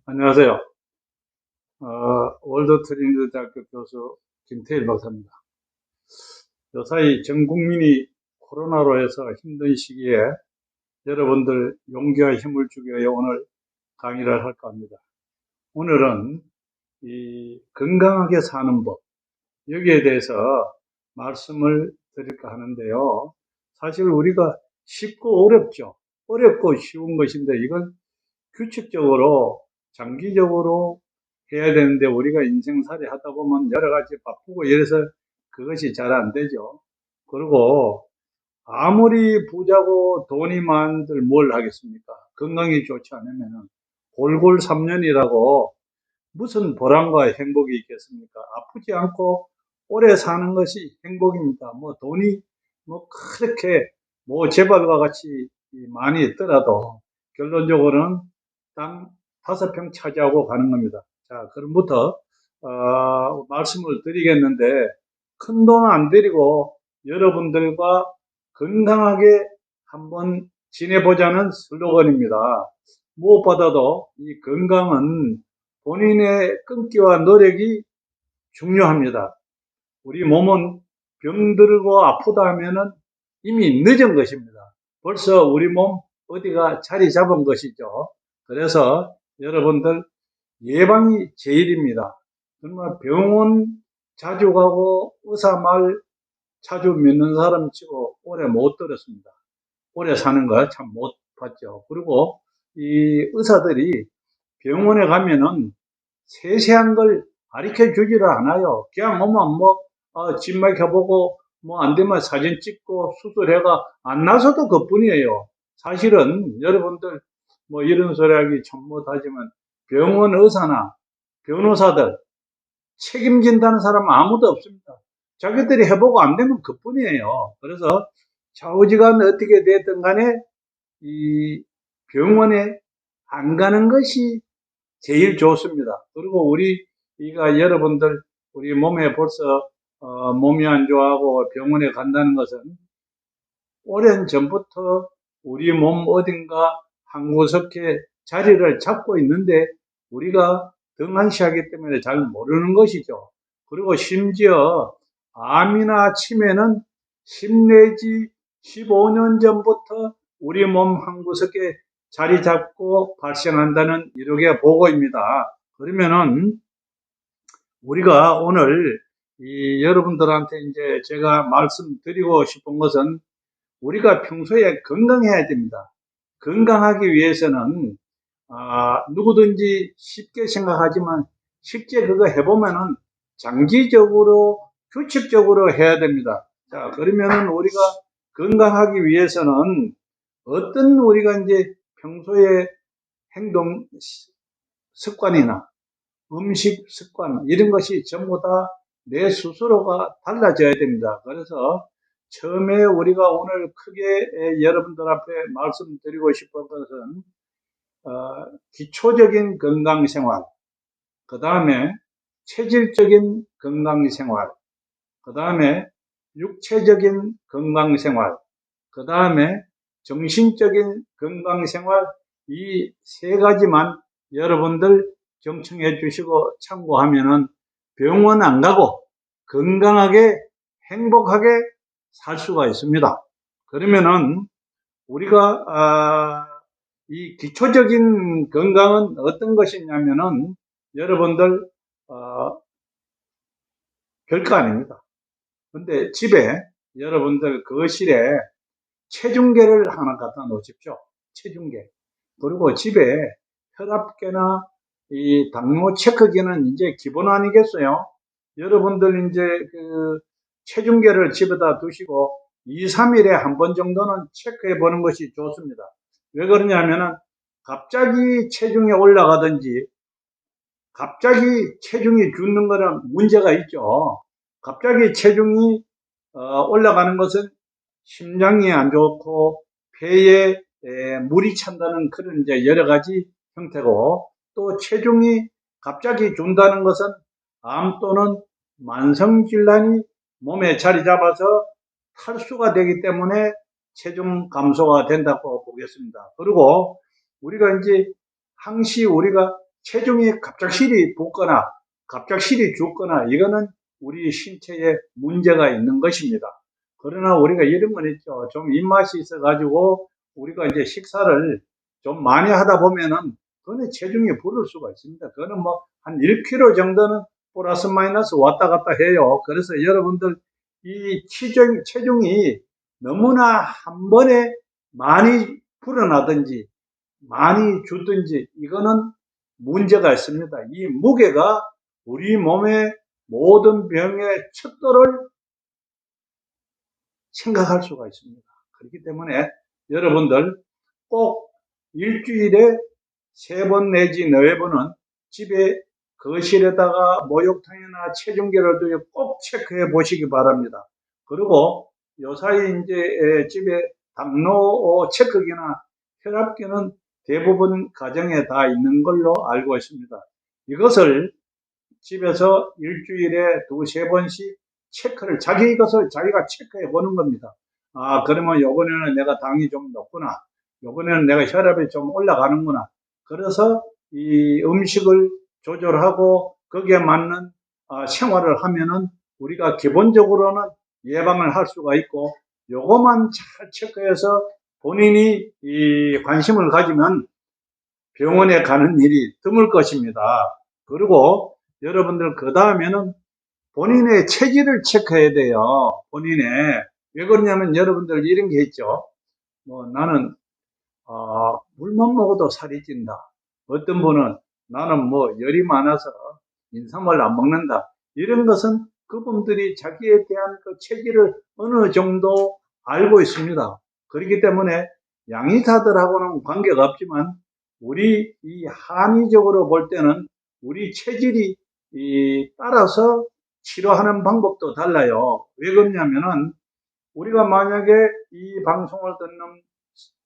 안녕하세요. 월드 트리니티 대학교 교수 김태일 박사입니다. 요사이 전 국민이 코로나로 해서 힘든 시기에 여러분들 용기와 힘을 주기 위해 오늘 강의를 할까 합니다. 오늘은 이 건강하게 사는 법, 여기에 대해서 말씀을 드릴까 하는데요. 사실 우리가 쉽고 어렵죠. 어렵고 쉬운 것인데 이걸 규칙적으로 장기적으로 해야 되는데 우리가 인생살이 하다 보면 여러 가지 바쁘고 이래서 그것이 잘 안 되죠. 그리고 아무리 부자고 돈이 많들 뭘 하겠습니까? 건강이 좋지 않으면 골골 3년이라고 무슨 보람과 행복이 있겠습니까? 아프지 않고 오래 사는 것이 행복입니다. 뭐 돈이 뭐 그렇게 뭐 재벌과 같이 많이 있더라도 결론적으로는 땅 5평 차지하고 가는 겁니다. 자, 그럼부터 말씀을 드리겠는데 큰 돈 안 들이고 여러분들과 건강하게 한번 지내보자는 슬로건입니다. 무엇보다도 이 건강은 본인의 끈기와 노력이 중요합니다. 우리 몸은 병들고 아프다 하면은 이미 늦은 것입니다. 벌써 우리 몸 어디가 자리 잡은 것이죠. 그래서 여러분들 예방이 제일입니다. 정말 병원 자주 가고 의사 말 자주 믿는 사람 치고 오래 못 들었습니다. 오래 사는 거 참 못 봤죠. 그리고 이 의사들이 병원에 가면은 세세한 걸 가르쳐 주지를 않아요. 그냥 오면 뭐, 집 막혀보고, 뭐, 안 되면 사진 찍고 수술해가 안 나서도 그뿐이에요. 사실은 여러분들 뭐 이런 소리 하기 참 못하지만 병원 의사나 변호사들 책임진다는 사람은 아무도 없습니다. 자기들이 해보고 안 되면 그뿐이에요. 그래서 좌우지간 어떻게 됐든 간에 이 병원에 안 가는 것이 제일 좋습니다. 그리고 우리가 여러분들 우리 몸에 벌써 몸이 안 좋아하고 병원에 간다는 것은 오랜 전부터 우리 몸 어딘가 한 구석에 자리를 잡고 있는데 우리가 등한시하기 때문에 잘 모르는 것이죠. 그리고 심지어 암이나 치매는 10 내지 15년 전부터 우리 몸 한 구석에 자리 잡고 발생한다는 이력의 보고입니다. 그러면은 우리가 오늘 여러분들한테 이제 제가 말씀드리고 싶은 것은 우리가 평소에 건강해야 됩니다. 건강하기 위해서는 누구든지 쉽게 생각하지만 실제 그거 해보면은 장기적으로 규칙적으로 해야 됩니다. 자, 그러면은 우리가 건강하기 위해서는 어떤 우리가 이제 평소에 행동 습관이나 음식 습관 이런 것이 전부 다 내 스스로가 달라져야 됩니다. 그래서 처음에 우리가 오늘 크게 여러분들 앞에 말씀드리고 싶은 것은 기초적인 건강생활, 그 다음에 체질적인 건강생활, 그 다음에 육체적인 건강생활, 그 다음에 정신적인 건강생활 이 세 가지만 여러분들 경청해 주시고 참고하면은 병원 안 가고 건강하게 행복하게 살 수가 있습니다. 그러면은 우리가 이 기초적인 건강은 어떤 것이냐면은 여러분들 별거 아닙니다. 근데 집에 여러분들 거실에 체중계를 하나 갖다 놓으십시오. 체중계. 그리고 집에 혈압계나 이 당뇨 체크기는 이제 기본 아니겠어요? 여러분들 이제 그 체중계를 집에다 두시고 2, 3일에 한 번 정도는 체크해 보는 것이 좋습니다. 왜 그러냐면은 갑자기 체중이 올라가든지 갑자기 체중이 죽는 거는 문제가 있죠. 갑자기 체중이 올라가는 것은 심장이 안 좋고 폐에 물이 찬다는 그런 이제 여러 가지 형태고 또 체중이 갑자기 준다는 것은 암 또는 만성 질환이 몸에 자리 잡아서 탈수가 되기 때문에 체중 감소가 된다고 보겠습니다. 그리고 우리가 이제 항시 우리가 체중이 갑작스레 붙거나 갑작스레 죽거나 이거는 우리 신체에 문제가 있는 것입니다. 그러나 우리가 이런 건 있죠. 좀 입맛이 있어가지고 우리가 이제 식사를 좀 많이 하다 보면은 그거는 체중이 부를 수가 있습니다. 그거는 뭐 한 1kg 정도는 플러스 마이너스 왔다 갔다 해요. 그래서 여러분들 이 체중이 너무나 한 번에 많이 불어나든지 많이 주든지 이거는 문제가 있습니다. 이 무게가 우리 몸의 모든 병의 척도를 생각할 수가 있습니다. 그렇기 때문에 여러분들 꼭 일주일에 3번 내지 4번은 집에 거실에다가 목욕탕이나 체중계를 두고 꼭 체크해 보시기 바랍니다. 그리고 요사이 이제 집에 당뇨 체크기나 혈압계는 대부분 가정에 다 있는 걸로 알고 있습니다. 이것을 집에서 일주일에 2~3번씩 체크를 자기 것을 자기가 체크해 보는 겁니다. 아, 그러면 요번에는 내가 당이 좀 높구나. 요번에는 내가 혈압이 좀 올라가는구나. 그래서 이 음식을 조절하고 거기에 맞는 생활을 하면은 우리가 기본적으로는 예방을 할 수가 있고 요것만 잘 체크해서 본인이 이 관심을 가지면 병원에 가는 일이 드물 것입니다. 그리고 여러분들 그 다음에는 본인의 체질을 체크해야 돼요. 본인의. 왜 그러냐면 여러분들 이런 게 있죠. 뭐 나는 물만 먹어도 살이 찐다. 어떤 분은 나는 뭐 열이 많아서 인삼을 안 먹는다. 이런 것은 그분들이 자기에 대한 그 체질을 어느 정도 알고 있습니다. 그렇기 때문에 양의사들하고는 관계가 없지만 우리 이 한의적으로 볼 때는 우리 체질이 따라서 치료하는 방법도 달라요. 왜 그러냐면은 우리가 만약에 이 방송을 듣는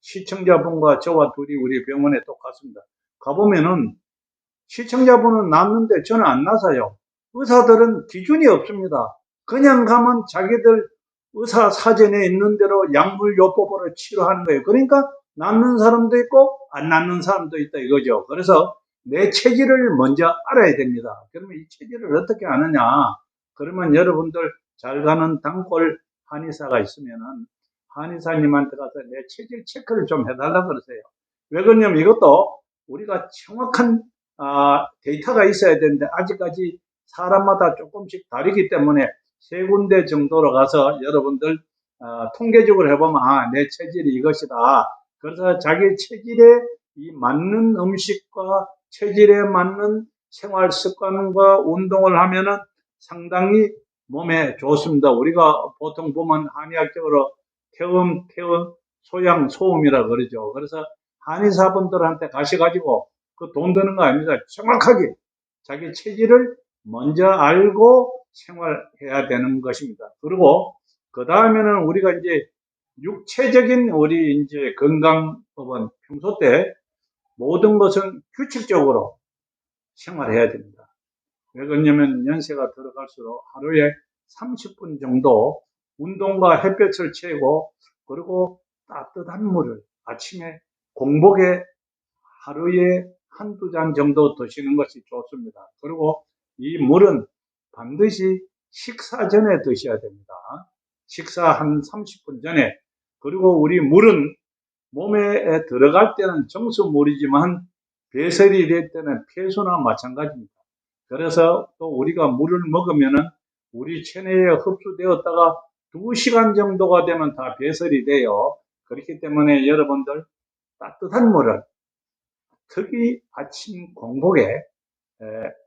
시청자분과 저와 둘이 우리 병원에 똑같습니다. 가보면은 시청자분은 낫는데 저는 안 나서요. 의사들은 기준이 없습니다. 그냥 가면 자기들 의사 사전에 있는 대로 약물요법으로 치료하는 거예요. 그러니까 낫는 사람도 있고 안 낫는 사람도 있다 이거죠. 그래서 내 체질을 먼저 알아야 됩니다. 그러면 이 체질을 어떻게 아느냐? 그러면 여러분들 잘 가는 단골 한의사가 있으면은 한의사님한테 가서 내 체질 체크를 좀 해달라 그러세요. 왜 그러냐면 이것도 우리가 정확한 데이터가 있어야 되는데 아직까지 사람마다 조금씩 다르기 때문에 3군데 정도로 가서 여러분들 통계적으로 해보면 내 체질이 이것이다. 그래서 자기 체질에 이 맞는 음식과 체질에 맞는 생활 습관과 운동을 하면은 상당히 몸에 좋습니다. 우리가 보통 보면 한의학적으로 태음, 소양, 소음이라 그러죠. 그래서 한의사분들한테 가셔가지고 그 돈 드는 거 아닙니다. 정확하게 자기 체질을 먼저 알고 생활해야 되는 것입니다. 그리고 그 다음에는 우리가 이제 육체적인 우리 이제 건강법은 평소 때 모든 것은 규칙적으로 생활해야 됩니다. 왜 그러냐면 연세가 들어갈수록 하루에 30분 정도 운동과 햇볕을 쬐고 그리고 따뜻한 물을 아침에 공복에 하루에 한두 잔 정도 드시는 것이 좋습니다. 그리고 이 물은 반드시 식사 전에 드셔야 됩니다. 식사 한 30분 전에. 그리고 우리 물은 몸에 들어갈 때는 정수물이지만 배설이 될 때는 폐수나 마찬가지입니다. 그래서 또 우리가 물을 먹으면은 우리 체내에 흡수되었다가 2시간 정도가 되면 다 배설이 돼요. 그렇기 때문에 여러분들 따뜻한 물을 특히 아침 공복에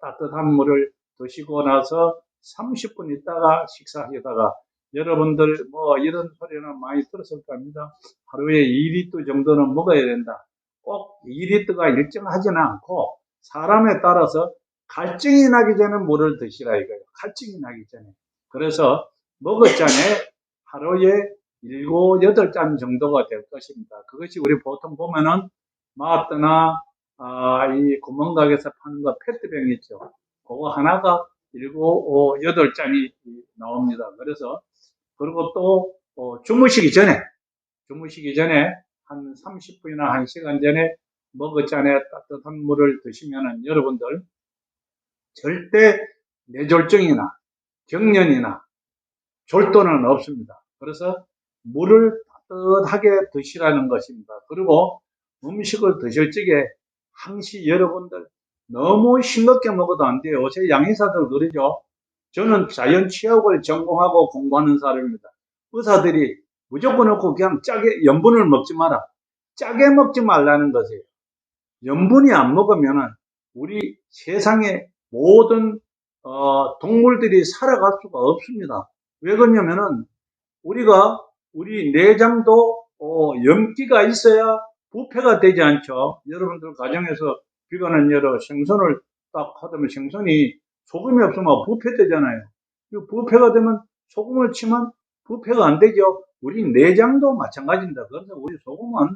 따뜻한 물을 드시고 나서 30분 있다가 식사하다가 여러분들 뭐 이런 소리는 많이 들었을 겁니다. 하루에 2리터 정도는 먹어야 된다. 꼭 2리터가 일정하지는 않고 사람에 따라서 갈증이 나기 전에 물을 드시라 이거예요. 갈증이 나기 전에. 그래서 먹었잖아요. 하루에 7, 8잔 정도가 될 것입니다. 그것이 우리 보통 보면은 마트나 이 구멍가게에서 파는 거 페트병 있죠. 그거 하나가 7, 8잔이 나옵니다. 그래서 그리고 또 주무시기 전에 한 30분이나 1시간 전에 머그잔에 따뜻한 물을 드시면은 여러분들 절대 뇌졸중이나 경련이나 졸도는 없습니다. 그래서 물을 따뜻하게 드시라는 것입니다. 그리고 음식을 드실 적에 항시 여러분들 너무 싱겁게 먹어도 안 돼요. 요새 양의사들 그러죠. 저는 자연 취약을 전공하고 공부하는 사람입니다. 의사들이 무조건 없고 그냥 짜게 염분을 먹지 마라. 짜게 먹지 말라는 것이에요. 염분이 안 먹으면은 우리 세상의 모든 동물들이 살아갈 수가 없습니다. 왜 그러냐면은 우리 내장도 염기가 있어야 부패가 되지 않죠. 여러분들 가정에서 비가는 여러 생선을 딱 하다면 생선이 소금이 없으면 부패되잖아요. 부패가 되면 소금을 치면 부패가 안 되죠. 우리 내장도 마찬가지입니다. 그래서 우리 소금은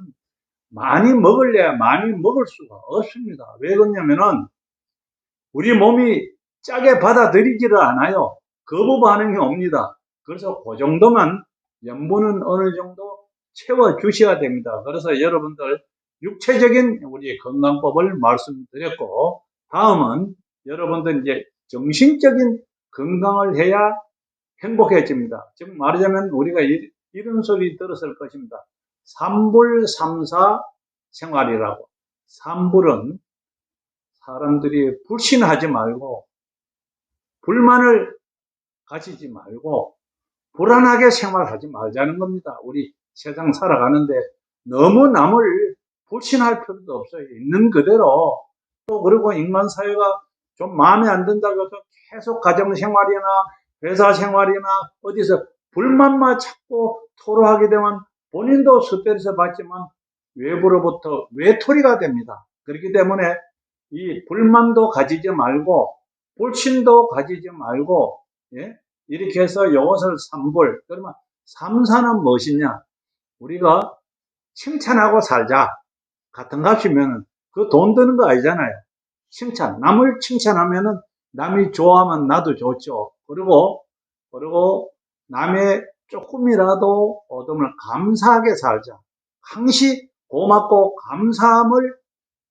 많이 먹을래야 많이 먹을 수가 없습니다. 왜 그러냐면은 우리 몸이 짜게 받아들이지를 않아요. 거부 반응이 옵니다. 그래서 그 정도만 염분은 어느 정도 채워 주셔야 됩니다. 그래서 여러분들 육체적인 우리 건강법을 말씀드렸고, 다음은 여러분들 이제 정신적인 건강을 해야 행복해집니다. 즉 말하자면 우리가 이런 소리 들었을 것입니다. 삼불삼사 생활이라고. 삼불은 사람들이 불신하지 말고 불만을 가지지 말고 불안하게 생활하지 말자는 겁니다. 우리 세상 살아가는데 너무 남을 불신할 필요도 없어요. 있는 그대로. 또 그리고 인간 사회가 좀 마음에 안 든다고 해서 계속 가정생활이나 회사 생활이나 어디서 불만만 찾고 토로하게 되면 본인도 스트레스 받지만 외부로부터 외톨이가 됩니다. 그렇기 때문에 이 불만도 가지지 말고 불신도 가지지 말고, 예? 이렇게 해서 이것을 삼불. 그러면 삼사는 무엇이냐? 우리가 칭찬하고 살자. 같은 값이면 그 돈 드는 거 아니잖아요. 칭찬. 남을 칭찬하면은 남이 좋아하면 나도 좋죠. 그리고 남의 조금이라도 얻으면 감사하게 살자. 항시 고맙고 감사함을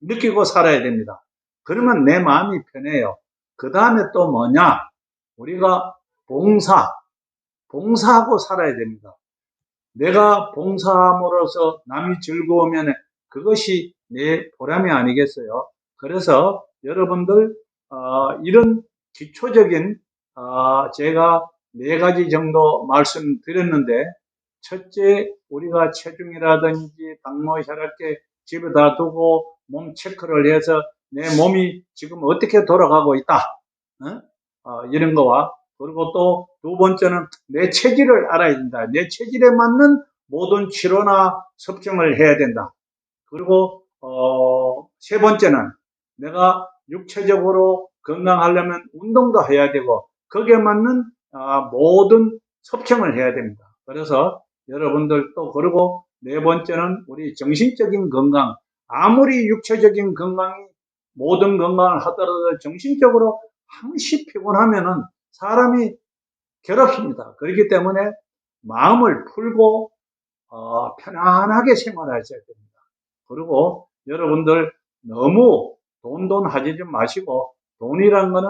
느끼고 살아야 됩니다. 그러면 내 마음이 편해요. 그 다음에 또 뭐냐? 우리가 봉사하고 살아야 됩니다. 내가 봉사함으로써 남이 즐거우면 그것이 내 보람이 아니겠어요? 그래서 여러분들 이런 기초적인 제가 4가지 정도 말씀드렸는데, 첫째, 우리가 체중이라든지 당뇨, 혈압계 집에다 두고 몸 체크를 해서 내 몸이 지금 어떻게 돌아가고 있다, 이런 거와, 그리고 또 두 번째는 내 체질을 알아야 된다. 내 체질에 맞는 모든 치료나 섭정을 해야 된다. 그리고 세 번째는 내가 육체적으로 건강하려면 운동도 해야 되고 거기에 맞는 모든 섭정을 해야 됩니다. 그래서 여러분들 또, 그리고 네 번째는 우리 정신적인 건강. 아무리 육체적인 건강이 모든 건강을 하더라도 정신적으로 항시 피곤하면은 사람이 괴롭습니다. 그렇기 때문에 마음을 풀고 편안하게 생활하셔야 됩니다. 그리고 여러분들 너무 돈 하지 좀 마시고, 돈이란 거는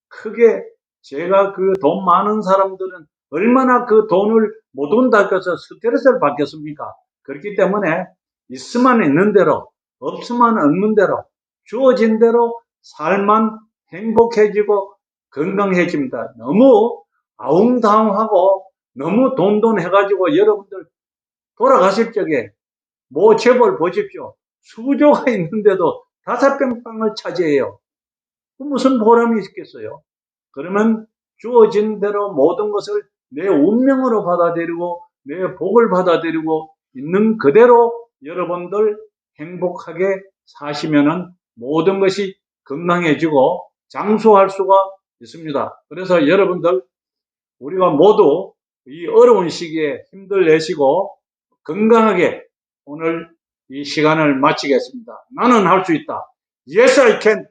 크게, 제가 그 돈 많은 사람들은 얼마나 그 돈을 못 온다고 해서 스트레스를 받겠습니까? 그렇기 때문에 있으면 있는 대로, 없으면 없는 대로, 주어진 대로 살만 행복해지고 건강해집니다. 너무 아웅다웅하고 너무 돈 해가지고 여러분들 돌아가실 적에 뭐 재벌 보십시오. 수조가 있는데도 5병 땅을 차지해요. 무슨 보람이 있겠어요? 그러면 주어진 대로 모든 것을 내 운명으로 받아들이고 내 복을 받아들이고 있는 그대로 여러분들 행복하게 사시면은 모든 것이 건강해지고 장수할 수가 있습니다. 그래서 여러분들, 우리가 모두 이 어려운 시기에 힘들 내시고 건강하게 오늘 이 시간을 마치겠습니다. 나는 할 수 있다. Yes, I can.